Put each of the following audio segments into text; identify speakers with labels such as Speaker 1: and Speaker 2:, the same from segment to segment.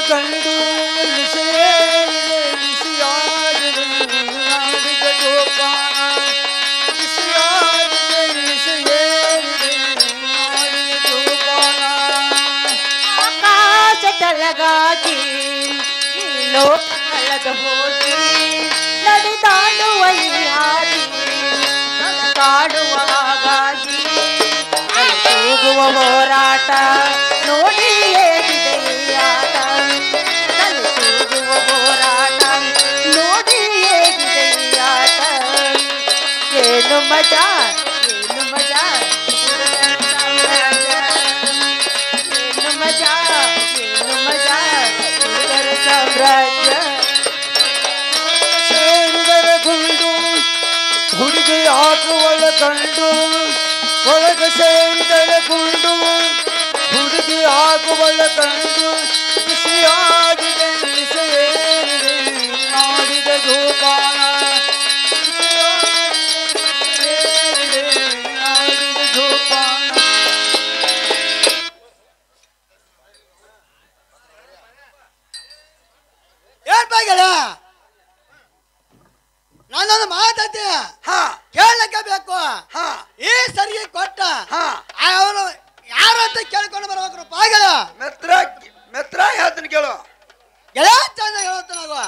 Speaker 1: ಗಂಡು ಬಿಸಿಯಾಗಿದೆ ನಾಡಿದ ಜೋಪಾನ ಬಿಸಿಯಾಗಿದೆ ನಾಡಿದ ಜೋಪಾನ
Speaker 2: ಆಕಾಶ ತಲಗಾಗಿ ಈ ಲೋಕ ಕಳೆದ ಹೋಗಿ ನಡೆದಾಡುವ ಈ ಹಾದಿ ನಡೆದಾಡುವ ಹಾಗಾಗಿ ತೂಗುವ ಹೋರಾಟ ನೋಡಿ ಹೇಗಿದೆ ಈ ಆಟ ತೂಗುವ ಹೋರಾಟ ನೋಡಿ ಹೇಗಿದೆ ಈ ಆಟ ಏನು ಮಜಾ ಏನು ಮಜಾ ಏನು ಮಜಾ ಏನು ಮಜಾ ಸುಂದರ ಸಾಮ್ರಾಜ್ಯ
Speaker 1: ಸೇರಿದರ ಗುಂಡು ಹುಡುಗಿ ಆಗುವಳ ಗಂಡು ಒಳಗೆ ಸೇರಿದರ ಗುಂಡು ಹುಡುಗಿ ಆಗುವಳ ಗಂಡು ಬಿಸಿಯಾಗಿದೆ ಬಿಸಿಯೇರಿದೆ ನಾಡಿದ ಜೋಪಾನ ಬಿಸಿಯಾಗಿದೆ ನಾಡಿದ ಜೋಪಾನ
Speaker 3: ಹೇಳ್ಬಾಗಲ್ಲ ನಾನೊಂದು ಮಾತೈತಿ ಕೇಳಕ್ಕೆ ಬೇಕು ಈ ಸರಿಗೆ ಕೊಟ್ಟ ಅವರು ಯಾರಂತ ಕೇಳ್ಕೊಂಡು ಬರ್ಬೇಕು ಪಾಗಲ್ಲ
Speaker 1: ಮೆತ್ರ ಮೆತ್ರ ಹೇಳ್ತೀನಿ ಕೇಳು
Speaker 3: ಎಲ್ಲ ಚಂದ ಹೇಳ್ತಾನಾಗುವ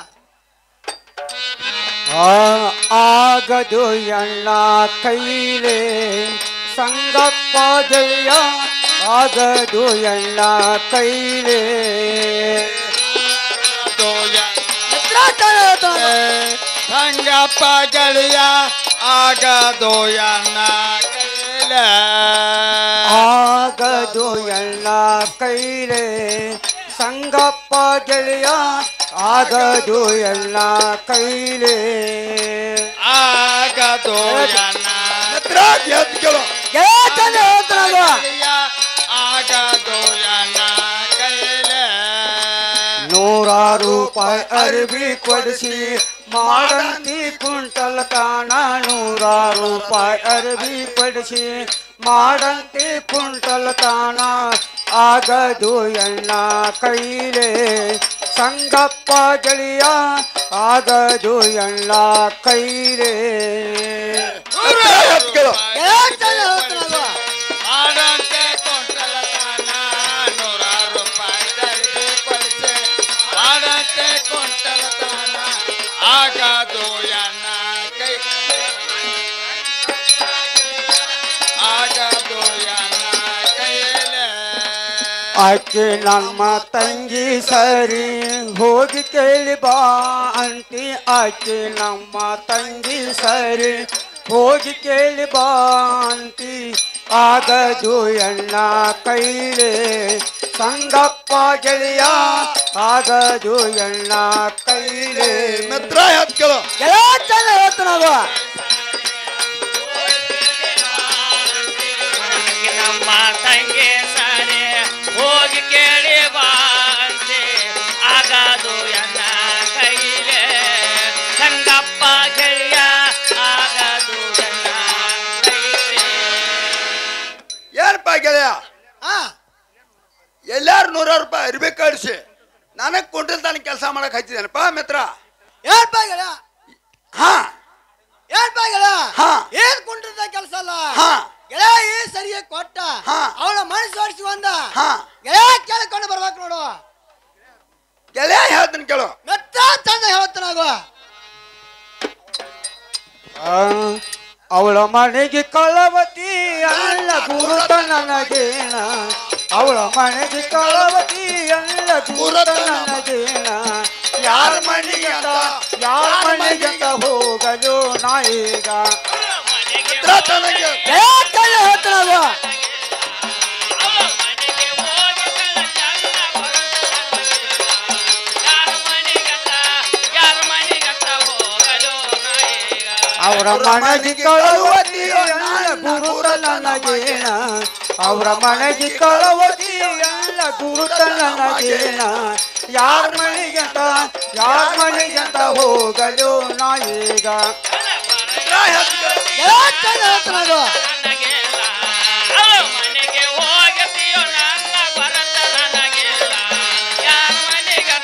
Speaker 1: ಆಗದು ಎಣ್ಣ ಕೈಲೇ ಸಂಗಪ್ಪ ಗೆಳೆಯ ಆಗದು ಎಣ್ಣ ಕೈಲೇ ಸಂಗಪ್ಪ ಗೆಳೆಯ ಆಗದು ಎಣ್ಣ ಕೈಲೇ ಆಗದು ಎಣ್ಣ ಕೈಲೇ ಸಂಗಪ್ಪ ಗೆಳೆಯ ಆಗದು ಎಲ್ಲ ಕೈಲೇ ಆಗದು ಆಗದು ಎಲ್ಲ ಕೈಲೇ ನೂರಾರು ರೂಪಾಯಿ ಅರ್ಬಿ ಕೊಡಿಸಿ ಮಾಡಂತಿ ಕುಂಟಲ್ ಕಾಣ ನೂರಾರು ರೂಪಾಯಿ ಅರ್ಬಿ ಕೊಡಿಸಿ ಮಾಡಂತಿ ಕುಂಟಲ್ ಕಾಣ ಆಗದು ಎಣ್ಣ ಕೈಲೇ ಸಂಗಪ್ಪ ಗೆಳೆಯ ಆಗದು ಎಣ್ಣ ಕೈಲೇ ಮಾಡಂತೆ ಕುಂಟಲ ಕಾಣ ನೂರಾರು ರೂಪಾಯಿ ಅರ್ಬಿ ಕೊಡಿಸಿ ಮಾಡಂತೆ ಕುಂಟಲ ಕಾಣ ಆಗದು ಎಣ್ಣ ಕೈಲೇ ಆಗದು ಎಣ್ಣ ಕೈಲೇ ಆಕೆ ನಮ್ಮ ತಂಗಿ ಸರಿ ಹೋಗಿ ಕೇಳಿ ಬಾ ಅಂತಿ ಆಕೆ ನಮ್ಮ ತಂಗಿ ಸರಿ ಹೋಗಿ ಕೇಳಿ ಬಾ ಅಂತಿ ಆಗದು ಎಣ್ಣ ಕೈಲೇ ಸಂಗಪ್ಪ ಗೆಳೆಯ ಆಗದು ಎಣ್ಣ ಕೈಲೇ ಮಿತ್ರ ಹೇಳ್ಕೇಳು
Speaker 3: ಎಲ್ಲ ಚಂದ ಹೇಳ್ತಾನಾಗುವ
Speaker 4: ನಮ್ಮ ತಂಗಿ ಸರಿ ಹೋಗಿ ಕೇಳಿ ಬಾಂತೆ ಆಗದು ಎನ್ನ ಕೈಲೇ ಸಂಗಪ್ಪ ಗೆಳೆಯ ಆಗದು ಎನ್ನ ಕೈಲೇ
Speaker 1: ಏನಪ್ಪ ಗೆಳೆಯ ಎಲ್ಲಾರು ನೂರಾರು ರೂಪಾಯಿ ಅರ್ಬಿ ಕಳಿಸಿ ನನಗೆ ಕುಂಟಲ್ ತಾನ ಕೆಲಸ ಮಾಡಕ್ ಹಚ್ಚಿದ್ದೇನಪ್ಪ ಮಿತ್ರ
Speaker 3: ಹೇಳ್ಬಾಗಲ್ಲ
Speaker 1: ಹಾ
Speaker 3: ಹೇಳ್ಬಾಗಲ್ಲ ಏನ್ ಕುಂಡ್ರದ ಕೆಲಸ ಅಲ್ಲ ಗೆಳೆಯ ಈ ಸರಿಗೆ ಕೊಟ್ಟ ಅವಳ ಮನಸ್ಸು ಹೊರಿಸಿ ಬಂದ ಗೆಳೆಯ ಕೇಳಿಕೊಂಡು ಬರ್ಬೇಕು ನೋಡು
Speaker 1: ಗೆಳೆಯ ಹೇಳ್ತೀನಿ ಕೇಳು
Speaker 3: ಮೆತ್ತ ಚಂದ ಹೇಳ್ತಾನಾಗುವ
Speaker 1: ಅವಳ ಮನೆಗೆ ಕಳವತಿ ಅಲ್ಲ ಗುರುತ ನನಗೇನ ಅವಳ ಮನೆಗೆ ಕಳವತಿ ಅಲ್ಲ ಗುರುತ ನನಗೇನ ಯಾರ ಮನೆಗೆ ಹೋಗಲು ನಾಯಿಗ
Speaker 3: ಹೇಳ್ತಾನಾಗುವ
Speaker 1: ಅವರ ಮನೆಗೆ ಕಳವತಿ ಅಲ್ಲ ಗುರುತ ನನಗೇನ ಅವರ ಮನೆಗೆ ಕಳವತಿ ಅಲ್ಲ ಗುರುತ ನನಗೇನ ಯಾರ ಮನೆಗಂತ ಹೋಗಲು ನಾಯಿಗ
Speaker 3: ಹೇಳ್ತಾನಾಗುವ
Speaker 4: ಮನೆಗೆ ಹೋಗತೀಯೋ ನನ್ನ ಬರತ ನನಗಿಲ್ಲ ಯಾರ ಮನೆಗೆ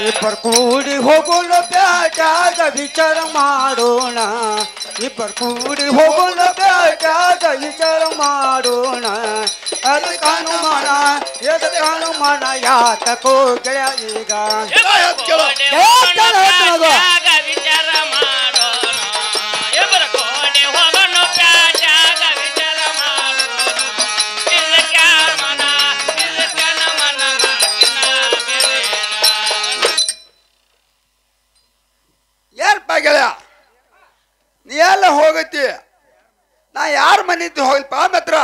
Speaker 2: ಇಬ್ಬರು ಕೂಡಿ ಹೋಗೋಣ ಬ್ಯಾಟಾಗ ವಿಚಾರ ಮಾಡೋಣ ಇಬ್ಬರು ಕೂಡಿ ಹೋಗೋಣ ಬ್ಯಾಟಾಗ ವಿಚಾರ ಮಾಡೋಣ ಅದಕ್ಕಾನು ಮನ ಯಾತಕೋ ಗೆಳೆಯ ಈಗ
Speaker 4: ವಿಚಾರ ಮಾಡೋಣ ಇಬ್ಬರು ಕೋಡಿ ಹೋಗೋಣ ಪ್ಯಾಟ್ಯಾಗ ವಿಚಾರ ಮಾಡೋಣ ಇದಕ್ಕಾನ ಮನ
Speaker 1: ಏನಪ್ಪ ಗೆಳೆಯ ನೀ ಎಲ್ಲ ಹೋಗತಿ ನಾ ಯಾರ ಮನಿದ್ದು ಹೋಗ್ಲಪ್ಪ ಮಿತ್ರ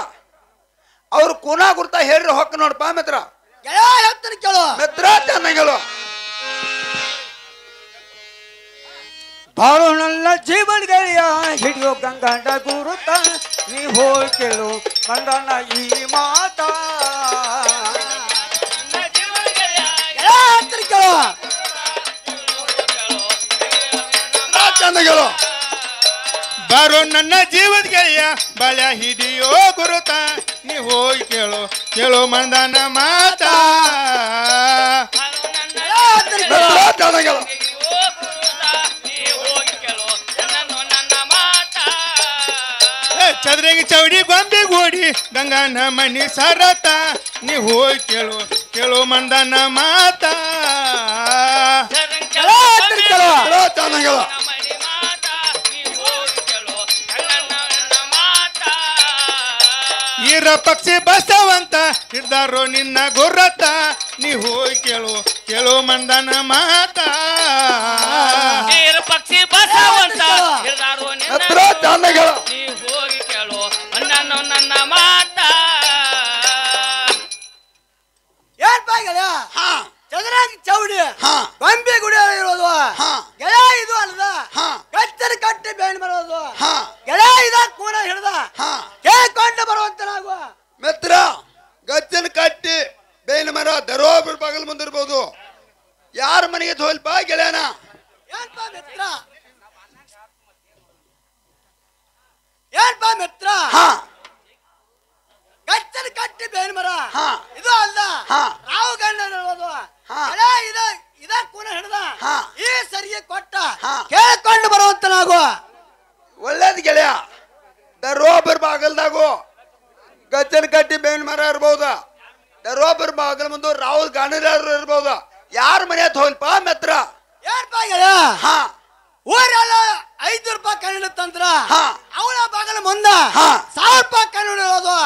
Speaker 1: ಅವ್ರು ಕೂನ ಗುರ್ತಾ ಹೇಳ್ರಿ ಹೊಕ್ಕ ನೋಡಪ್ಪ ಮಿತ್ರ
Speaker 3: ಗೆಳೆಯ ಹೇಳ್ತೀನಿ ಕೇಳು
Speaker 1: ಮಿತ್ರ ಚೆನ್ನಾಗಿಲ್ಲ
Speaker 2: ಬಾಳು ನನ್ನ ಜೀವನ ಗೆಳೆಯ ಹಿಡಿಯೋ ಗಂಗಂಡ ಗುರುತ ನೀ ಹೋಗಿ ಕೇಳು ಗಂಡನ ಈ ಮಾತ
Speaker 3: ಗೆಳೆಯ ಹೇಳ್ತೀನಿ ಕೇಳು
Speaker 1: ಚೆನ್ನಾಗಿಲ್ಲ
Speaker 5: ಬಾರೋ ನನ್ನ ಜೀವದ ಗೆಳೆಯ ಬಳ್ಯ ಹಿಡಿಯೋ ಗುರುತ ನೀ ಹೋಗಿ ಕೇಳು ಕೇಳು ಮಂದನ ಮಾತಾ
Speaker 1: ಚೆನ್ನಾಗಿಲ್ಲ
Speaker 5: ಚದ್ರಂಗಿ ಚೌಡಿ ಗೊಂಬೆ ಗೋಡಿ ಗಂಗನ ಮನಿ ಸರತ ನೀ ಹೋಗಿ ಕೇಳು ಕೇಳು ಮಂದನ ಮಾತಾ
Speaker 1: ಚೆನ್ನಾಗಿಲ್ಲ
Speaker 5: ಈರ ಪಕ್ಷಿ ಬಸವಂತ ಹಿಡ್ದಾರೋ ನಿನ್ನ ಗುರ್ರತ ನೀ ಹೋಗಿ ಕೇಳು ಕೇಳು ಮಂದನ ಮಾತಾ
Speaker 4: ಪಕ್ಷಿ ಬಸವಂತ ಹಿಡ್ದಾರೋ
Speaker 1: ಮಿತ್ರ ಚೆನ್ನಾಗಿಲ್ಲ
Speaker 4: ನೀ ಹೋಗಿ ಕೇಳು ನನ್ನ ಮಾತ
Speaker 3: ಏನ್ಪ ಗೆಳೆಯ ಚಂದ್ರಾಗಿ ಚೌಡಿ ಗೊಂಬೆ ಗುಡಿ ಇರೋದು ಗೆಳೆಯ ಇದು ಅಲ್ಲದ ಕಚ್ಚರ ಕಟ್ಟಿ ಬೇಣ್ ಬರೋದು ಗೆಳೆಯ ಇದ ಕೂನ ಹಿಡ್ದ ಕೇಳ್ಕೊಂಡು ಬರುವಂತ ನಾವು
Speaker 1: ಮಿತ್ರ ಗಚ್ಚನ ಕಟ್ಟಿ ಬೇವಿನ ಮರ ದರೋಬ್ರ ಬಾಗಲ್ ಮುಂದಿರ್ಬೋದು ಯಾರ ಮನೆಗೆ ಹೋಗ್ಲಪ್ಪ ಗೆಳೆಯನ
Speaker 3: ಏನ್ಪ ಮಿತ್ರ ಏನ್ಪ ಮಿತ್ರ ಕಚ್ಚರ ಕಟ್ಟಿ ಬೇಣ್ ಮರ ಇದು ಅಲ್ದ ನಾವು ಗಂಡ ಇರೋದು ಗೆಳೆಯ ಇದ ಕೂನ ಹಿಡ್ದ ಈ ಸರಿಗೆ ಕೊಟ್ಟ ಕೇಳ್ಕೊಂಡು ಬರುವಂತ ನಾವು
Speaker 1: ಒಳ್ಳೇದ್ ಗೆಳೆಯ ದರೋಬ್ರ ಬಾಗಲ್ದಾಗು ಗಚ್ಚನ ಕಟ್ಟಿ ಬೇವಿನ ಮರ ಇರ್ಬೋದ ದರೋಬ್ರ ಬಾಗಲ್ ಮುಂದೆ ರಾಹುಲ್ ಗಾಂಧಿ ಇರ್ಬೋದ ಯಾರ ಮನೆ ಹೋಗ್ಲಪ್ಪ ಮಿತ್ರ
Speaker 3: ಏನ್ಪ ಗೆಳೆಯ ಊರೆಲ್ಲ 5 ರೂಪಾಯಿ ಕಣ್ಣಿಡುತ್ತಂದ್ರ ಅವಳ ಬಾಗಲ ಮುಂದ 1000 ರೂಪಾಯಿ ಕಣ್ಣಿಡೋದು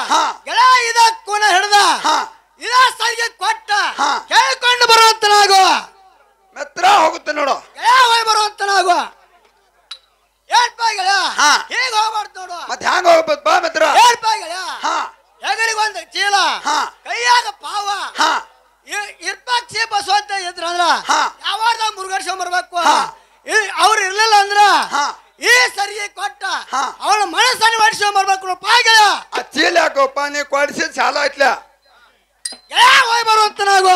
Speaker 3: ಗೆಳೆಯ ಇದ ಕೂನ ಹಿಡ್ದ ಇದ ಸರಿಗೆ ಕೊಟ್ಟ ಕೇಳ್ಕೊಂಡು ಬರುವಂತ ನಾವು
Speaker 1: ಮಿತ್ರ ಹೋಗುತ್ತೆ ನೋಡು
Speaker 3: ಗೆಳೆಯ ಹೋಗಿ ಬರುವಂತ ನಾವು ಏನ್ಪ ಗೆಳೆಯ ಹೀಗ ಹೋಗ್ಬಾರ್ದು ನೋಡು
Speaker 1: ಮತ್ತೆ ಹ್ಯಾಂಗ ಹೋಗ್ಬೇಕಪ್ಪ ಮಿತ್ರ
Speaker 3: ಏನ್ಪ ಗೆಳೆಯ ಹೆಗಲಿಗೊಂದು ಚೀಲ ಕೈಯಾಗ ಪಾವ ಇರ್ಪಾಕ್ಷಿ ಬಸವ ಅಂತ ಇದ್ರಂದ್ರ ಯಾವಾರ್ದ ಮುರುಗರ್ಷ ಬರ್ಬೇಕು ಅವ್ರು ಇರ್ಲಿಲ್ಲ ಅಂದ್ರ ಈ ಸರಿಗೆ ಕೊಟ್ಟ ಅವಳ ಮನಸ್ಸನ್ನು ಮಾಡಿಸ್ಕೊಂಡ್ ಬರ್ಬೇಕು ಗೆಳೆಯ
Speaker 1: ಆ ಚೀಲ ಯಾಕಪ್ಪ ನೀ ಕೊಡಿಸಿದ ಸಾಲ ಆಯ್ತಲ
Speaker 3: ಗೆಳೆಯ ಹೋಗಿ ಬರುವಂತ ನಾವು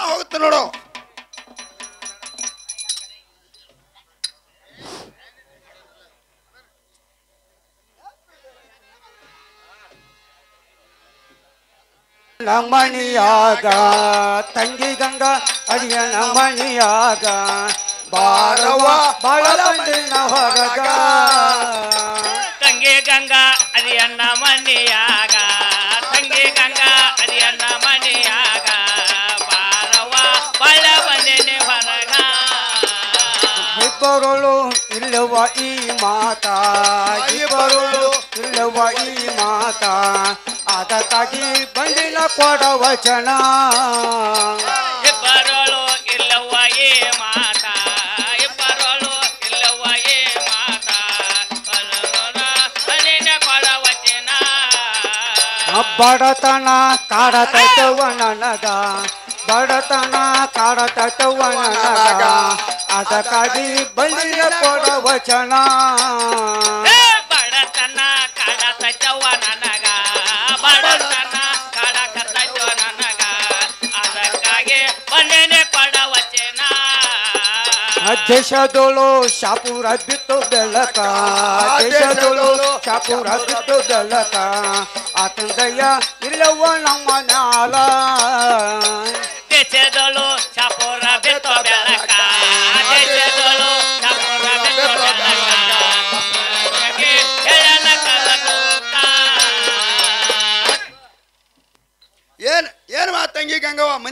Speaker 1: ಹೋಗುತ್ತೆ ನೋಡು
Speaker 2: ನಮ್ಮನಿಯಾಗ ತಂಗಿ ಗಂಗಾ ಅಡಿಯನ ಮಣಿಯಾಗ ಬಾರವ ಬಾಳ ಬಂದಿನ ಹೊರಗ
Speaker 4: ತಂಗಿ ಗಂಗಾ ಅರಿಯಣ್ಣ ಮನೆಯಾಗ ತಂಗಿ ಗಂಗಾ ಅರಿಯಣ್ಣ ಮನೆಯಾಗ ಬಾರವ ಬಳ ಬಂದೇನೆ ಹೊರಗ
Speaker 2: ಇಬ್ಬರಳು ಇಲ್ಲವ ಈ ಮಾತಾ ಇಬ್ಬರಳು ಇಲ್ಲವ ಈ ಮಾತಾ ಅದಕ್ಕಾಗಿ ಬಂದಿನ ಕೊಡ ವಚನ
Speaker 4: ಇಬ್ಬರಳು ಇಲ್ಲವ ಏ ಮಾತ ಇಬ್ಬರಳು ಇಲ್ಲವ ಏ ಮಾತ ಮನೆಯ ಕೊಡ ವಚನ
Speaker 2: ಬಡತನ ಕಾಡತವ ನನಗ ಬಡತನ ಕಾಡತವ ನನಗ ಅದಕ್ಕಾಗಿ ಬಂದಿನ ಕೊಡ ವಚನ
Speaker 4: ಬಡತನ ಕಾಡತವ ನನಗ ಬಡತನ ಕಾಡಕತ್ತವ ನನಗ ಅದಕ್ಕಾಗಿ ಬಂದೇನೆ ಕೊಡ ವಚನ
Speaker 2: ದೇಶದೊಳು ಶಾಪುರ ಬಿತ್ತು ಬೆಳಕ ದೇಶದೊಳು ಶಾಪುರ ಬಿತ್ತು ಬೆಳಕ ಆತಂದಯ್ಯ ಇಲ್ಲವ ನಮ್ಮ ನ್ಯಾಲ
Speaker 4: ದೇಶದಳು ಶಾಪುರ ಬಿತ್ತು ಬೆಳಕ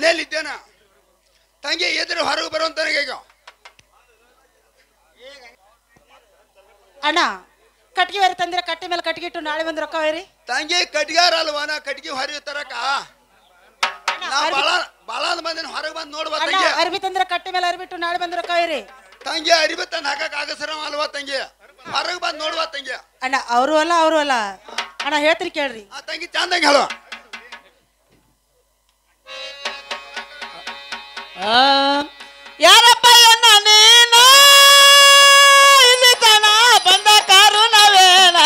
Speaker 1: ಮನೇಲಿ ಇದ್ದೇನ ತಂಗಿ ಇದ್ರೆ ಹೊರಗೆ ಬರುವಂತ ಈಗ
Speaker 6: ಅಣ್ಣ ಕಟ್ಗೆ ಬೇರೆ ತಂದಿರ ಕಟ್ಟೆ ಮೇಲೆ ಕಟ್ಗೆ ಇಟ್ಟು ನಾಳೆ ಬಂದು ರೊಕ್ಕ ಬೇರಿ
Speaker 1: ತಂಗಿ ಕಟ್ಗಾರ ಅಲ್ವಾನ ಕಟ್ಗಿ ಹೊರಗೆ ತರಕ ನಾ ಬಾಳ ಮಂದಿನ ಹೊರಗೆ ಬಂದು ನೋಡ್ಬಾ
Speaker 6: ಅಣ್ಣ
Speaker 1: ತಂಗಿ
Speaker 6: ಅರ್ಬಿ ತಂದಿರ ಕಟ್ಟೆ ಮೇಲೆ ಅರ್ಬಿಟ್ಟು ನಾಳೆ ಬಂದು ರೊಕ್ಕ ಬೇರಿ
Speaker 1: ತಂಗಿ ಅರಿಬಿ ತನ್ನ ಹಾಕಕ್ ಆಗಸರ ಅಲ್ವಾ ತಂಗಿ ಹೊರಗೆ ಬಂದು ನೋಡ್ಬಾ ತಂಗಿ
Speaker 6: ಅಣ್ಣ ಅವರು ಅಲ್ಲ ಅಣ್ಣ ಹೇಳ್ತೀರಿ ಕೇಳ್ರಿ
Speaker 1: ಆ ತಂಗಿ ಚಂದಂಗ ಹೇಳು
Speaker 6: ಯಾರಪ್ಪ ಎನ್ನ ನೀನು ಇಲ್ಲಿ ತನ ಬಂದ ಕಾರು ನಾವೇನ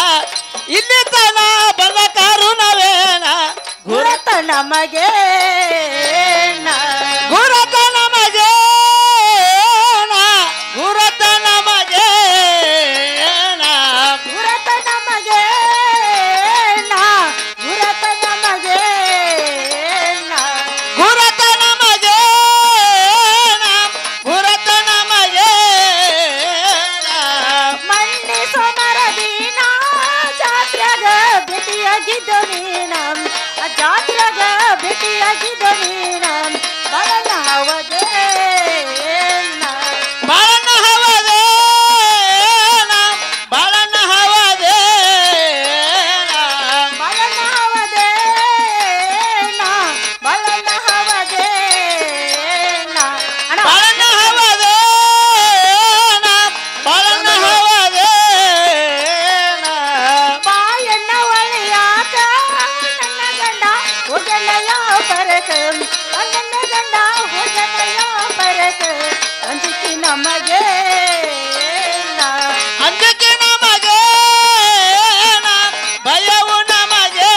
Speaker 6: ಇಲ್ಲಿ ತನ ಬಂದ ಕಾರು ನಾವೇನ ಗುರತ ನಮಗೆ ಗುರತ ನಮಗೆ ಗುರತ ನಮಗೆ ಗುರತ ನಮಗೆ ಗುರತ ನಮಗೆ ಗುರತ ನಮಗೆ ಗುರತ ನಮಗೆ ಮಣ್ಣಿ ಸೋಮರದಿನ ಜಾತ್ರೆಗ ಭೇಟಿಯಾಗಿದ್ದ ನೀನ ಜಾತ್ರೆಗ ಭೇಟಿಯಾಗಿದ್ದ ನೀನ ಬರಣ ಹವದೆ ಬರಣ ಹವದೆ ಬರಣ ಹವದೆ ಬರಣ ಹವದೆ ಬರಣ ಹವದೆ ಬರಣ ಹವದೆ ಬರಣ ಹವದೆ ಬಾಯಣ್ಣ ಒಳ್ಳೆಯಾಕ ನನ್ನ ಗಂಡ ಹೋಗಲಯ ಬರಕ ನನ್ನ ಗಂಡ ಹೋಗಲಯ ಬರಕ ಅಂಜಿಕೆ ನಮಗೆ ಅಂಜಿಕೆ ನಮಗೆ ಭಯವು ನಮಗೆ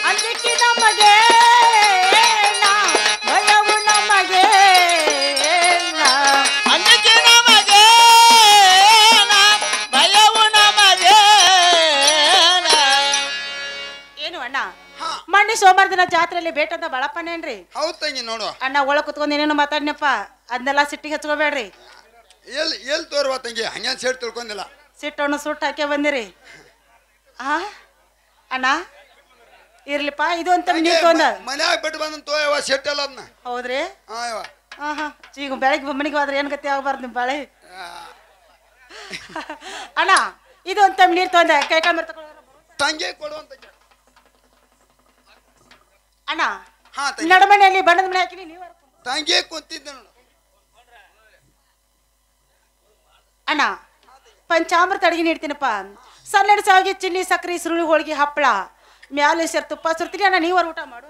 Speaker 6: ಅಂಜಿಕೆ ನಮಗೆ ಭಯವು ನಮಗೆ ಅಂಜಿಕೆ ನಮಗೆ ಭಯವು ನಮಗೆ ಏನು ಅಣ್ಣ ಮಣ್ಣಿ ಸೋಮವಾರ ದಿನ ಜಾತ್ರೆಯಲ್ಲಿ ಭೇಟ ಅಂತ ಬಳಪ್ಪನೇನ್ರಿ
Speaker 1: ಹೌದ್ ತಂಗಿ ನೋಡು
Speaker 6: ಅಣ್ಣ ಒಳಗ್ ಕುತ್ಕೊಂಡ್ ಏನೇನು ಮಾತಾಡ್ನಪ್ಪ ಅದನ್ನೆಲ್ಲ ಸಿಟ್ಟಿಗೆ ಹಚ್ಕೋಬೇಡ್ರಿ
Speaker 1: ಎಲ್ ತೋರ್ವಾ ತಂಗಿ ಹಂಗೇನ್ ಸೇಡ್ ತಿಳ್ಕೊಂಡಿಲ್ಲ
Speaker 6: ಸಿಟ್ಟನ್ನು ಸುಟ್ಟು ಹಾಕಿ ಬಂದಿರಿ ಆ ಅಣ್ಣ ಇರ್ಲಿಪ್ಪ ಇದು ಅಂತ ನೀರು ತೊಂದ
Speaker 1: ಮನ್ಯಾಗ ಬಿಟ್ಟು ಬಂದ್ ತೋಯವ ಸೆಟ್ ಅಲ್ಲ ಅದನ್ನ
Speaker 6: ಹೌದ್ರಿ
Speaker 1: ಹಾ ಯವ್ವ.
Speaker 6: ಹಾ ಈಗ ಬೆಳಗ್ಗೆ ಮನೆಗೆ ಹೋದ್ರೆ ಏನ್ ಗತಿ ಆಗ್ಬಾರ್ದು ನಿಮ್ ಬಾಳೆ ಅಣ್ಣ ಇದು ಅಂತ ನೀರು ತೊಂದ ಕೈ ಕಾಲು
Speaker 1: ತಂಗಿ ಕೊಡುವಂತ
Speaker 6: ಅಣ್ಣ
Speaker 1: ಹಾ ತಂಗಿ
Speaker 6: ನಡಮನೆಯಲ್ಲಿ ಬಣ್ಣದ ಮನೆ ಹಾಕಿನಿ ನೀವು
Speaker 1: ತಂಗಿ ಕುಂತಿದ್ದೆ ನೋಡು
Speaker 6: ಅಣ್ಣ ಪಂಚಾಮೃತ ಅಡಿಗೆ ನೀಡ್ತೀನಪ್ಪ ಸನ್ನೆರಡು ಸಾವಿಗೆ ಚಿಲ್ಲಿ ಸಕ್ರೆ ಸುರುಳಿ ಹೋಳಿಗೆ ಹಪ್ಪಳ ಮ್ಯಾಲೆ ಸೇರ್ ತುಪ್ಪ ಸುರ್ತೀನಿ ಅಣ್ಣ ನೀವರು ಊಟ ಮಾಡು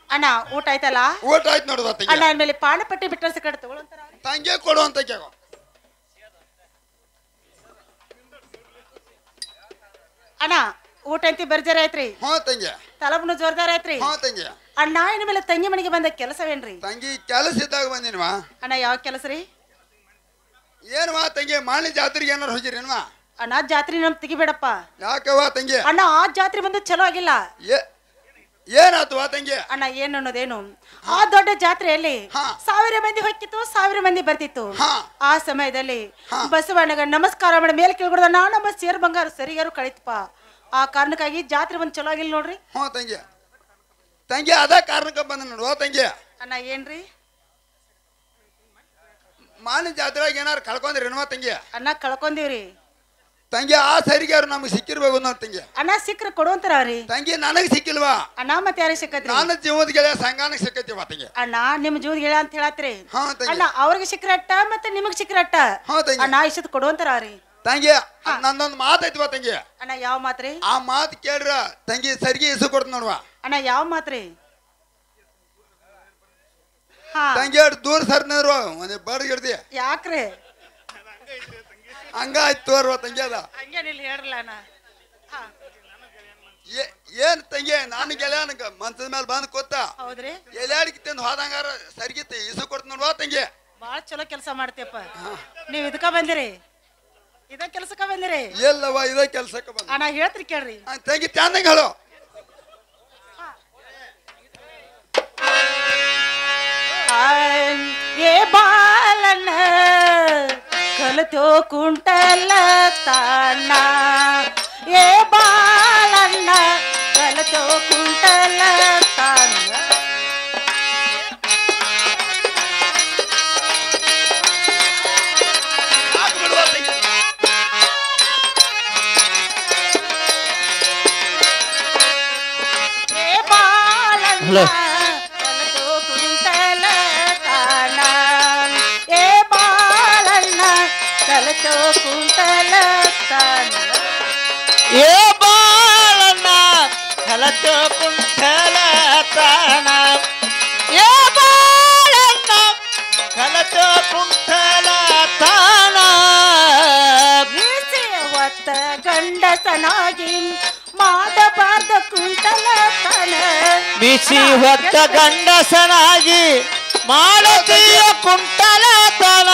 Speaker 6: ಅಣ್ಣ ಊಟ ಆಯ್ತಲ್ಲ
Speaker 1: ಊಟ ಆಯ್ತು ನೋಡುವ ತಂಗಿ
Speaker 6: ಅಣ್ಣ ಆಮೇಲೆ ಪಾನಪಟ್ಟಿ ಬಿಟ್ಟರೆ ಸಿಕ್ಕಡೆ ತಗೊಳ್ಳಂತಾರ
Speaker 1: ತಂಗಿ ಕೊಡುವಂತ ಕೇಗೋ
Speaker 6: ಅಣ್ಣ ಊಟ ಅಂತಿ ಬರ್ಜಾರ ಐತ್ರಿ
Speaker 1: ಹ್ಞೂ ತಂಗಿ
Speaker 6: ತಲಬ್ನು ಜೋರ್ದಾರ ಐತ್ರಿ
Speaker 1: ಹ್ಞೂ ತಂಗಿ
Speaker 6: ಅಣ್ಣ ಇನ್ ಮೇಲೆ ತಂಗಿ ಮನೆಗೆ ಬಂದ ಕೆಲಸವೇನ್ರಿ
Speaker 1: ತಂಗಿ ಕೆಲಸ ಇದ್ದಾಗ ಬಂದಿನ್ವಾ
Speaker 6: ಅಣ್ಣ ಯಾವ ಕೆಲಸ ರೀ
Speaker 1: ಏನ್ವಾ ತಂಗಿ ಮಾಳಿ ಜಾತ್ರೆಗೆ ಏನಾರು ಹೋಗಿರೇನ್ವಾ
Speaker 6: ಅಣ್ಣ ಜಾತ್ರೆ ನಮ್ ತೆಗಿಬೇಡಪ್ಪ
Speaker 1: ಯಾಕವ್ವ ತಂಗಿ
Speaker 6: ಅಣ್ಣ ಆ ಜಾತ್ರೆ ಬಂದು ಚಲೋ ಆಗಿಲ್ಲ
Speaker 1: ಏನಾತವಾ ತಂಗಿ
Speaker 6: ಅಣ್ಣ ಏನ್ ಅನ್ನೋದೇನು ಆ ದೊಡ್ಡ ಜಾತ್ರೆಯಲ್ಲಿ 1000 ಮಂದಿ ಹೊಕ್ಕಿತ್ತು 1000 ಮಂದಿ ಬರ್ತಿತ್ತು ಆ ಸಮಯದಲ್ಲಿ ಬಸವಣ್ಣಗ ನಮಸ್ಕಾರ ಮಾಡಿ ಮೇಲೆ ಕೇಳ್ಕೊಡ್ದ ನಾ ನಮ್ಮ ಸೇರ್ ಬಂಗಾರ ಸರಿಗಾರು ಕಳಿತಪ್ಪ ಆ ಕಾರಣಕ್ಕಾಗಿ ಜಾತ್ರೆ ಬಂದು ಚಲೋ ಆಗಿಲ್ಲ ನೋಡ್ರಿ
Speaker 1: ಹ್ಞೂ ತಂಗಿ ತಂಗಿ ಅದ ಕಾರಣಕ್ಕೆ ಬಂದ ನೋಡುವ ತಂಗಿ
Speaker 6: ಅಣ್ಣ ಏನ್ರಿ
Speaker 1: ಮಾಲಿ ಜಾತ್ರೆಗೆ ಏನಾರು ಕಳ್ಕೊಂಡ್ರೇನ್ವಾ ತಂಗಿ
Speaker 6: ಅಣ್ಣ ಕಳ್ಕೊಂದಿವ್ರಿ
Speaker 1: ತಂಗಿ ಆ ಸರಿಗೆ ಅವ್ರು ನಮ್ಗೆ ಸಿಕ್ಕಿರ್ಬೇಕು ನೋಡಿ ತಂಗಿ
Speaker 6: ಅಣ್ಣ ಸಿಕ್ಕ್ರ ಕೊಡುವಂತಾರ ಅವ್ರಿ
Speaker 1: ತಂಗಿ ನನಗೆ ಸಿಕ್ಕಿಲ್ವಾ
Speaker 6: ಅಣ್ಣ ಮತ್ತೆ ಯಾರಿಗೆ ಸಿಕ್ಕತ್ರಿ
Speaker 1: ನನ್ನ ಜೀವದ ಗೆಳೆಯ ಸಂಘಾನಕ್ಕೆ ಸಿಕ್ಕೈತಿವ ತಂಗಿ
Speaker 6: ಅಣ್ಣ ನಿಮ್ ಜೀವದ ಗೆಳೆಯ ಅಂತ ಹೇಳತ್ರಿ
Speaker 1: ಹಾ ತಂಗಿ
Speaker 6: ಅಣ್ಣ ಅವ್ರಿಗೆ ಸಿಕ್ಕ್ರಟ್ಟ ಮತ್ತೆ ನಿಮಗ್ ಸಿಕ್ಕ್ರಟ್ಟ
Speaker 1: ಹಾ ತಂಗಿ
Speaker 6: ಅಣ್ಣ ಇಷ್ಟದ್ ಕೊಡುವಂತಾರ ಅವ್ರಿ
Speaker 1: ತಂಗಿ ನಂದೊಂದು ಮಾತೈತಿವ ತಂಗಿ
Speaker 6: ಅಣ್ಣ ಯಾವ ಮಾತ್ರಿ
Speaker 1: ಆ ಮಾತು ಕೇಳ್ರ ತಂಗಿ ಸರಿಗೆ ಇಸು ಕೊಡ್ತ ನೋಡುವ
Speaker 6: ಅಣ್ಣ ಯಾವ ಮಾತ್ರಿ ಹಾ
Speaker 1: ತಂಗಿ ಅಷ್ಟು ದೂರ ಸರ್ನರು ಒಂದೇ ಬಡ್ಗಿಡ್ದಿ
Speaker 6: ಯಾಕ್ರಿ
Speaker 1: ಹಂಗ ಆಯ್ತು ತೋರ್ವ ತಂಗಿ ಅದ
Speaker 6: ಹಂಗೇನಿಲ್ಲ ಹೇಳ್ರಲ್ಲ ಅಣ್ಣ ಹಾ
Speaker 1: ಏನ್ ತಂಗಿ ನಾನು ಗೆಳೆಯನಕ ಮಂಚದ ಮೇಲೆ ಬಂದ್ ಕೂತ
Speaker 6: ಹೌದ್ರಿ
Speaker 1: ಎಲ್ಯಾಡಿಗೆ ತಿಂದು ಹೋದಂಗಾರ ಸರಿಗಿತ್ತು ಇಸು ಕೊಡ್ತ ನೋಡುವ ತಂಗಿ
Speaker 6: ಬಾಳ ಚಲೋ ಕೆಲಸ ಮಾಡ್ತೀಯಪ್ಪ ನೀವ್ ಇದಕ್ಕ ಬಂದಿರಿ ಇದ ಕೆಲ್ಸಕ್ಕ ಬಂದಿರಿ
Speaker 1: ಎಲ್ಲವ ಇದ ಕೆಲ್ಸಕ್ಕೆ ಬಂದ
Speaker 6: ಅಣ್ಣ ಹೇಳ್ತ್ರಿ ಕೇಳ್ರಿ
Speaker 1: ತಂಗಿ ಚಂದಂಗ ಹೇಳು
Speaker 6: ಏ ಬಾಲನ ಕಲಿತೋ ಕುಂಟಲ ತಾಣ ಏ ಬಾಲ ಕಲಚೋ ಕುಂಟಲ ತಾನ
Speaker 2: ಹಲೋ
Speaker 6: ಕಲಚೋ ಕುಂಟಲ ತಾನ ಏ ಬಾಳಣ್ಣ ಕಲಚೋ ಕುಂಟಲ ತಾನ
Speaker 2: ಏ ಬಾಳಣ್ಣ ಕಲಚೋ ಕುಂಟಲ ತಾನ ಏ ಬಾಳಣ್ಣ ಕಲಚೋ ಕುಂಟಲ ತಾನ
Speaker 6: ಮೀಸೆ ಹೊತ್ತ ಗಂಡಸನಾಗಿ ಮಾಡಬಾರ್ದ ಕುಂಟಲ ತಾನ
Speaker 2: ಬಿಸಿ ಹೊತ್ತ ಗಂಡಸನಾಗಿ ಮಾಡತೀಯ ಕುಂಟಲ ತಾನ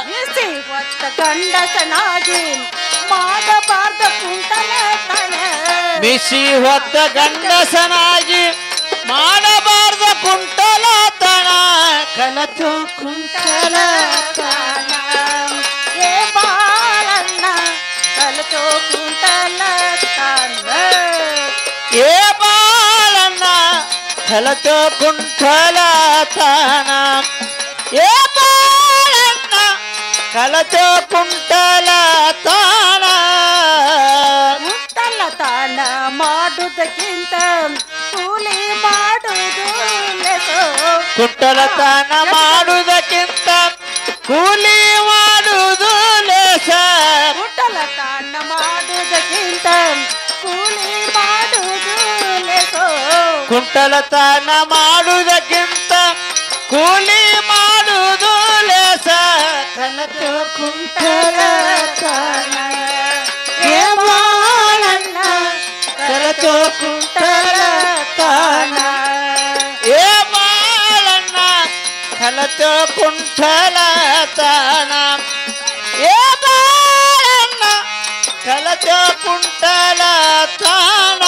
Speaker 6: ಮೀಸೆ ಹೊತ್ತ ಗಂಡಸನಾಗಿ ಮಾಡಬಾರ್ದ ಕುಂಟಲ ತಾನ
Speaker 2: ಬಿಸಿ ಹೊತ್ತ ಗಂಡಸನಾಗಿ ಮಾಡಬಾರ್ದ ಕುಂಟಲ ತಾನ ಕಲಚೋ ಕುಂಟಲ
Speaker 6: ತಾನ ಏ ಬಾಳಣ್ಣ ಕಲಚೋ ಕುಂಟಲ ತಾನ
Speaker 2: ಏ ಬಾಳಣ್ಣ ಕಲಚೋ ಕುಂಟಲ ತಾನ ಏ ಬಾಳಣ್ಣ ಕಲಚೋ ಕುಂಟಲ ತಾನ
Speaker 6: ಕುಂಟಲ ತಾನ ಮಾಡುವುದಕ್ಕಿಂತ ಕೂಲಿ ಮಾಡುವುದು ಲೆಸೋ.
Speaker 2: ಕುಂಟಲತನ ಮಾಡುವುದಕ್ಕಿಂತ ಕೂಲಿ ಮಾಡುವುದು ಲೇಸ
Speaker 6: ಕುಂಟಲ ತಾನ ಮಾಡುವುದಕ್ಕಿಂತ ಕೂಲಿ ಮಾಡುವುದು ಲೆಸೋ.
Speaker 2: ಕುಂಟಲತನ ಮಾಡುವುದಕ್ಕಿಂತ ಕೂಲಿ ಮಾಡುವುದು ಲೇಸ ಕಲಚೋ ಕುಂಟಲ ತಾನ ಏ ಬಾಳಣ್ಣ ಕಲಚೋ ಕುಂಟಲ ತಾನ ಏ ಬಾಳಣ್ಣ ಕಲಚೋ ಕುಂಟಲ ತಾನ ಏ ಬಾಳಣ್ಣ ಕಲಚೋ ಕುಂಟಲ ತಾನ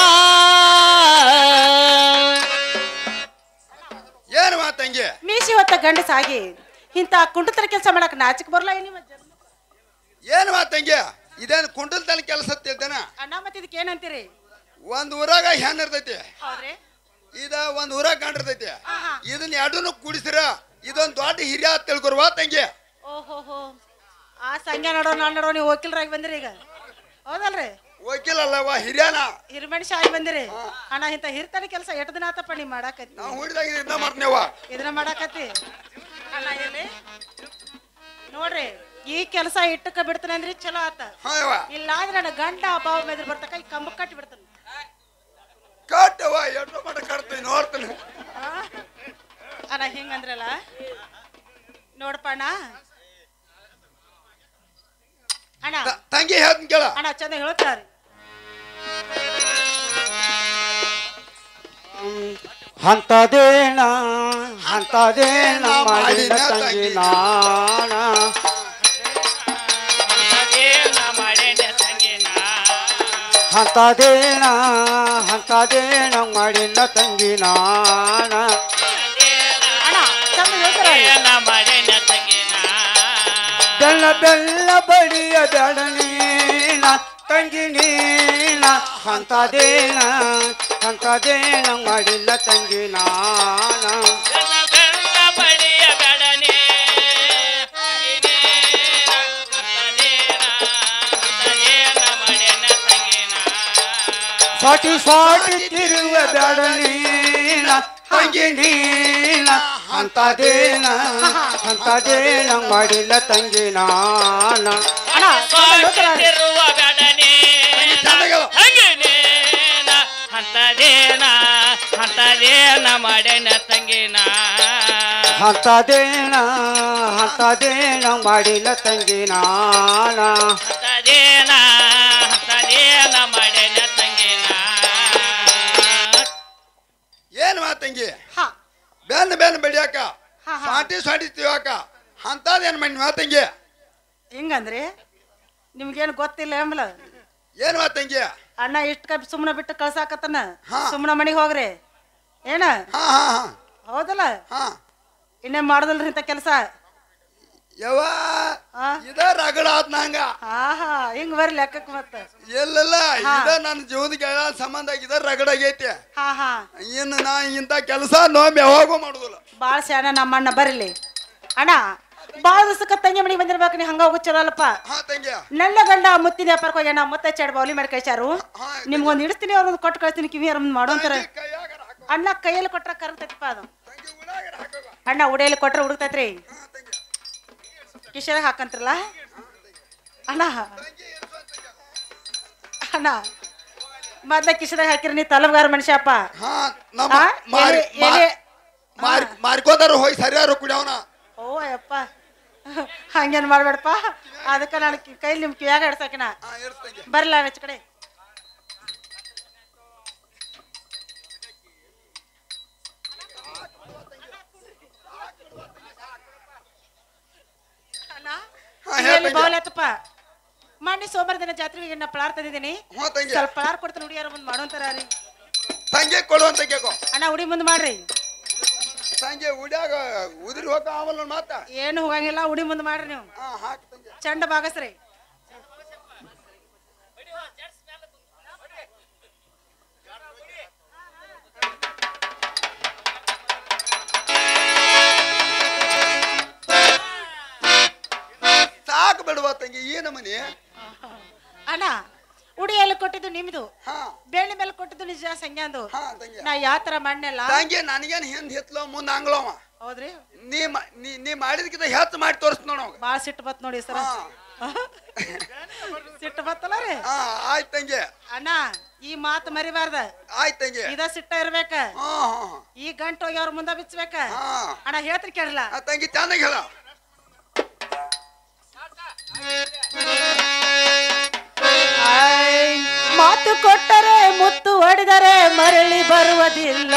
Speaker 1: ಏನು ಮಾತಂಗಿ
Speaker 6: ಮೀಸಿ ಹೊತ್ತ ಗಂಡಸಾಗಿ ಇಂಥ ಕುಂಟತರ ಕೆಲಸ ಮಾಡಕ್ ನಾಚಿಕ್ ಬರಲ್ಲ ನಿಮ್ಮ ಜನ್ಮ.
Speaker 1: ಏನು ಮಾತಂಗಿ ಇದೇನು ಕುಂಟಲ್ತನ ಕೆಲಸ ತಿಳ್ದೇನ
Speaker 6: ಅಣ್ಣ ಮತ್ತೆ ಇದಕ್ಕೆ ಏನಂತೀರಿ?
Speaker 1: ಒಂದ್ ಊರಾಗ ಹೆಣ್ ಇರ್ತೈತಿ
Speaker 6: ಹೌದ್ರಿ?
Speaker 1: ಇದ ಒಂದ್ ಊರಾಗ ಗಂಡ ಇರ್ತೈತಿ
Speaker 6: ಆಹಾ.
Speaker 1: ಇದನ್ನ ಎರಡನ್ನು ಕೂಡಿಸಿರ ಇದೊಂದ್ ದೊಡ್ಡ ಹಿರಿಯ ತಿಳ್ಕೊರ್ವಾ ತಂಗಿ
Speaker 6: ಓಹೋಹೋ ಆ ಸಂಖ್ಯೆ ನೋಡೋ ನಾನ್ ನೋಡೋ ನೀವು ವಕೀಲರಾಗಿ ಬಂದಿರಿ ಈಗ ಹೌದಲ್ರಿ?
Speaker 1: ವಕೀಲ ಅಲ್ಲವ ಹಿರಿಯನ
Speaker 6: ಹಿರಿಮನುಷ್ಯ ಆಗಿ ಬಂದಿರಿ. ಅಣ್ಣ ಇಂಥ ಹಿರ್ತನ ಕೆಲಸ ಎಷ್ಟು ದಿನ ಆತಪ್ಪ ನೀ ಮಾಡಾಕತ್ತಿ
Speaker 1: ನಾವು ಹುಡಿದಾಗ ಇದನ್ನ ಮಾಡ್ತೇವ
Speaker 6: ಇದನ್ನ ಮಾಡಾಕತ್ತಿ ಅಣ್ಣ ಎಲ್ಲಿ ನೋಡ್ರಿ ಈ ಕೆಲಸ ಇಟ್ಟಕ ಬಿಡ್ತಾನೆ ಅಂದ್ರಿ ಚಲೋ ಆತ.
Speaker 1: ಹಾ ಯವ್ವ
Speaker 6: ಇಲ್ಲ ಅಂದ್ರೆ ನನ್ನ ಗಂಡ ಅಭಾವ ಮೇಲೆ ಬರ್ತಕ ಈ ಕಂಬ ಕಟ್ಟಿ ಬಿಡ್ತಾನೆ.
Speaker 1: ಕಟ್ಟವ ಎಷ್ಟು ಮಟ್ಟ ಕಟ್ತೀನಿ ನೋಡ್ತೀನಿ
Speaker 6: ಅಣ್ಣ ಹಿಂಗಂದ್ರಲ್ಲ ನೋಡಪ್ಪ ಅಣ್ಣ ಅಣ್ಣ
Speaker 1: ತಂಗಿ ಹೇಳ್ತೀನಿ ಕೇಳ
Speaker 6: ಅಣ್ಣ ಚಂದ ಹೇಳ್ತಾರ
Speaker 2: ಅಂತದೇನ ಅಂತದೇನ ಮಾಡಿದ ತಂಗಿ ನಾನ ಅಂತದೇನ ಅಂತದೇನ ಮಾಡಿದ ತಂಗಿ ನಾನ
Speaker 6: ಅಣ್ಣ ಚಂದ ಹೇಳ್ತಾರ
Speaker 2: ಬೆಲ್ಲ ಬೆಲ್ಲ ಬಡಿಯ ಬೆಡನೀನ ತಂಗಿ ನೀನ ಅಂತದೇನ ಅಂತದೇನ ಮಾಡಿಲ್ಲ ತಂಗಿ ನಾನ ಸಾಟಿ ಸಾಟಿ ತಿರುವ ಬೆಡನೀನ ತಂಗಿ ನೀನ ಅಂತದೇನ ಅಂತದೇನ ಮಾಡಿಲ್ಲ ತಂಗಿ ನಾನ
Speaker 6: ಅಣ್ಣ ಚಂದ ಹೇಳ್ತಾರ
Speaker 4: ಅಂತದೇನ ಮಾಡೇನ ತಂಗಿನ
Speaker 2: ಅಂತದೇನ ಅಂತದೇನ ಮಾಡಿಲ್ಲ ತಂಗಿ ನಾನ
Speaker 4: ಅಂತದೇನ ಅಂತದೇನ ಮಾಡೇನ ತಂಗಿನ
Speaker 1: ಏನ್ ಮಾತಂಗಿ
Speaker 6: ಹಾ
Speaker 1: ಬೆನ್ನ ಬೆನ್ನ ಬಡಿಯಾಕ
Speaker 6: ಹಾ, ಹಾ.
Speaker 1: ಸಾಟಿ ಸಾಟಿ ತಿವಾಕ ಅಂತದೇನ್ ಮಾಡಿ ಮಾತಂಗಿ
Speaker 6: ಹಿಂಗಂದ್ರಿ ನಿಮ್ಗೇನು ಗೊತ್ತಿಲ್ಲ ಎಂಬಲ
Speaker 1: ಏನ್ ಮಾತಂಗಿ
Speaker 6: ಅಣ್ಣ ಇಷ್ಟ ಸುಮ್ಮನೆ ಬಿಟ್ಟು ಕಳ್ಸಾಕತ್ತನ
Speaker 1: ಹಾ.
Speaker 6: ಸುಮ್ಮನೆ ಮನೆಗೆ ಹೋಗ್ರಿ ಏನ
Speaker 1: ಹಾ ಹಾ ಹಾ
Speaker 6: ಹೌದಲ್ಲ
Speaker 1: ಹಾ
Speaker 6: ಇನ್ನೇ ಮಾಡುದಲ್ರಿ ಇಂಥ ಕೆಲಸ
Speaker 1: ಯವ್ವ
Speaker 6: ಆ?
Speaker 1: ಇದ ರಗಡ ಆತ್ ನಂಗ
Speaker 6: ಆಹಾ ಹಿಂಗ್ ಬರ್ಲಿ ಲೆಕ್ಕಕ್ ಮತ್ತ
Speaker 1: ಎಲ್ಲಲ್ಲ ಇದ ನನ್ನ ಜೀವದ ಗೆಳೆಯ ಸಂಬಂಧ ಇದ ರಗಡ ಆಗೈತಿ
Speaker 6: ಹಾ ಹಾ
Speaker 1: ಇನ್ನು ನಾ ಇಂಥ ಕೆಲಸ ನೋಂಬಿ ಯಾವಾಗೂ ಮಾಡುದಿಲ್ಲ
Speaker 6: ಬಾಳ ಶಾನ ನಮ್ಮ ಅಣ್ಣ ಬರ್ಲಿ ಅಣ್ಣ ಬಾಳ ದಿವಸಕ್ಕ ತಂಗಿ ಮನೆಗೆ ಬಂದಿರ್ಬೇಕು ನೀ ಹಂಗ ಹೋಗೋ ಚಲೋ ಅಲ್ಲಪ್ಪ
Speaker 1: ಹಾ ತಂಗಿ
Speaker 6: ನನ್ನ ಗಂಡ ಮುತ್ತಿನ ವ್ಯಾಪಾರಕ್ಕೆ ಹೋಗ್ಯಾನ ಮುತ್ತ ಚಾಡ್ ಬೌಲಿ ಮಾಡಿ ಕಳ್ಸಾರು ನಿಮ್ಗೊಂದು ಇಡಿಸ್ತೀನಿ ಅವ್ರೊಂದು ಕೊಟ್ಟು ಕಳ್ಸ್ತೀನಿ ಕಿವಿ ಅವ್ರೊಂದು ಮಾಡು ಅಂತಾರೆ
Speaker 1: ಕೈಯಾಗರ ಹಾಕೋ
Speaker 6: ಅಣ್ಣ ಕೈಯಲ್ಲಿ ಕೊಟ್ರ ಕರಗ್ತೈತಪ್ಪ ಅದು
Speaker 1: ತಂಗಿ ಉಳ್ಳಾಗರ ಹಾಕೋ
Speaker 6: ಅಣ್ಣ ಉಡಿಯಲ್ಲಿ ಕೊಟ್ರೆ ಹುಡುಕ್ತೈತ್ರಿ
Speaker 1: ಹಾ ತಂಗಿ
Speaker 6: ಕಿಶೆದಾಗ ಹಾಕಂತ್ರಲ್ಲ ಅಣ್ಣ
Speaker 1: ತಂಗಿ ಇರ್ಸೋ ತಂಗಿ.
Speaker 6: ಅಣ್ಣ ಮೊದ್ಲ ಕಿಶೆದಾಗ ಹಾಕಿರಿ ನೀ ತಲಬ್ಗಾರ ಮನುಷ್ಯಪ್ಪ
Speaker 1: ಹಾ ನಮ್ಮ
Speaker 6: ಆ? ಎಲೆ-
Speaker 1: ಮಾರ್ಕೋದಾರ ಹೋಗಿ ಸರಿಯಾರು ಕುಡಿಯವನ
Speaker 6: ಓ ಅಯ್ಯಪ್ಪ ಹಂಗೇನ್ ಮಾಡ್ಬೇಡಪ್ಪ ಅದಕ್ಕ ನಾನು ಕೈಲಿ ನಿಮ್ ಕಿವ್ಯಾಗ ಹಿಡ್ಸಕಿನ
Speaker 1: ಹಾ ಇರ್ಸ್ ತಂಗಿ
Speaker 6: ಬರ್ಲ ಹೆಚ್ಚ ಕಡೆ ಅಣ್ಣ,
Speaker 1: ಹಾ,
Speaker 6: ಕಿವಿಯಲ್ಲಿ
Speaker 1: ಹೇಳ್
Speaker 6: ಬೌಲ್ ಎತ್ತಪ್ಪ ಮೊನ್ನೆ ಸೋಮವಾರ ದಿನ ಜಾತ್ರೆಗೆ ನಾ ಪಳಾರ್ ತಂದಿದ್ದೀನಿ
Speaker 1: ಹ್ಞೂ ತಂಗಿ
Speaker 6: ಸ್ವಲ್ಪ ಪಳಾರ್ ಕೊಡ್ತಾನೆ ಹುಡಿಯಾರ ಮುಂದ್ ಮಾಡೋಂತಾರ ರೀ
Speaker 1: ತಂಗಿ ಕೊಡುವಂತ ಕೇಕೋ
Speaker 6: ಅಣ್ಣ ಹುಡಿ ಮುಂದ್ ಮಾಡ್ರಿ
Speaker 1: ತಂಗಿ ಉಡ್ಯಾಗ ಉದಿರಿ ಹೋಗ ಆಮಲ್ಲ ಮಾತ
Speaker 6: ಏನು ಹೋಗಂಗಿಲ್ಲ ಹುಡಿ ಮುಂದ್ ಮಾಡ್ರಿ ನೀವು
Speaker 1: ಹಾ ಹಾಕ್ ತಂಗಿ
Speaker 6: ಚಂಡ ಬಾಗಸ್ರಿ
Speaker 1: ಸಾಕು ಬಿಡುವ ತಂಗಿ ಈ ನಮನಿ
Speaker 6: ಅಣ್ಣ ಉಡಿಯಲ್ಲಿ ಕೊಟ್ಟಿದ್ದು ನಿಮ್ದು
Speaker 1: ಹಾ
Speaker 6: ಬೆಳ್ಳಿ ಮೇಲೆ ಕೊಟ್ಟಿದ್ದು ನಿಜ ಸಂಗ್ಯಾಂದು
Speaker 1: ಹಾ ತಂಗಿ
Speaker 6: ನಾ ಯಾವ ತರ ಮಾಡನೆಲ್ಲ
Speaker 1: ತಂಗಿ ನನಗೇನ್ ಹಿಂದ್ ಹಿತ್ಲೋ ಮುಂದ್ ಅಂಗ್ಲವ
Speaker 6: ಹೌದ್ರಿ
Speaker 1: ನೀ ಮಾಡಿದ್ಕಿಂತ ಹೆಚ್ಚು ಮಾಡಿ ತೋರಿಸ್ ನೋಡ
Speaker 6: ಬಾಳ ಸಿಟ್ಟು ಬತ್ ನೋಡಿ ಸರ ಸಿಟ್ಟು ಬತ್ತಲ್ಲ ರೀ
Speaker 1: ಹಾ ಆಯ್ತು ತಂಗಿ
Speaker 6: ಅಣ್ಣ ಈ ಮಾತು ಮರಿಬಾರ್ದ
Speaker 1: ಆಯ್ತು ತಂಗಿ
Speaker 6: ಇದ ಸಿಟ್ಟ ಇರ್ಬೇಕ
Speaker 1: ಹಾ ಹಾ
Speaker 6: ಈ ಗಂಟು ಹೋಗಿ ಅವ್ರ ಮುಂದ ಬಿಚ್ಚಬೇಕ
Speaker 1: ಹಾ
Speaker 6: ಅಣ್ಣ ಹೇಳ್ತ್ರಿ ಕೇಳಲ್ಲ
Speaker 1: ಆ ತಂಗಿ ಚೆನ್ನಾಗಿ ಹೇಳ
Speaker 6: ಮಾತು ಕೊಟ್ಟರೆ ಮುತ್ತು ಹೊಡೆದರೆ ಮರಳಿ ಬರುವುದಿಲ್ಲ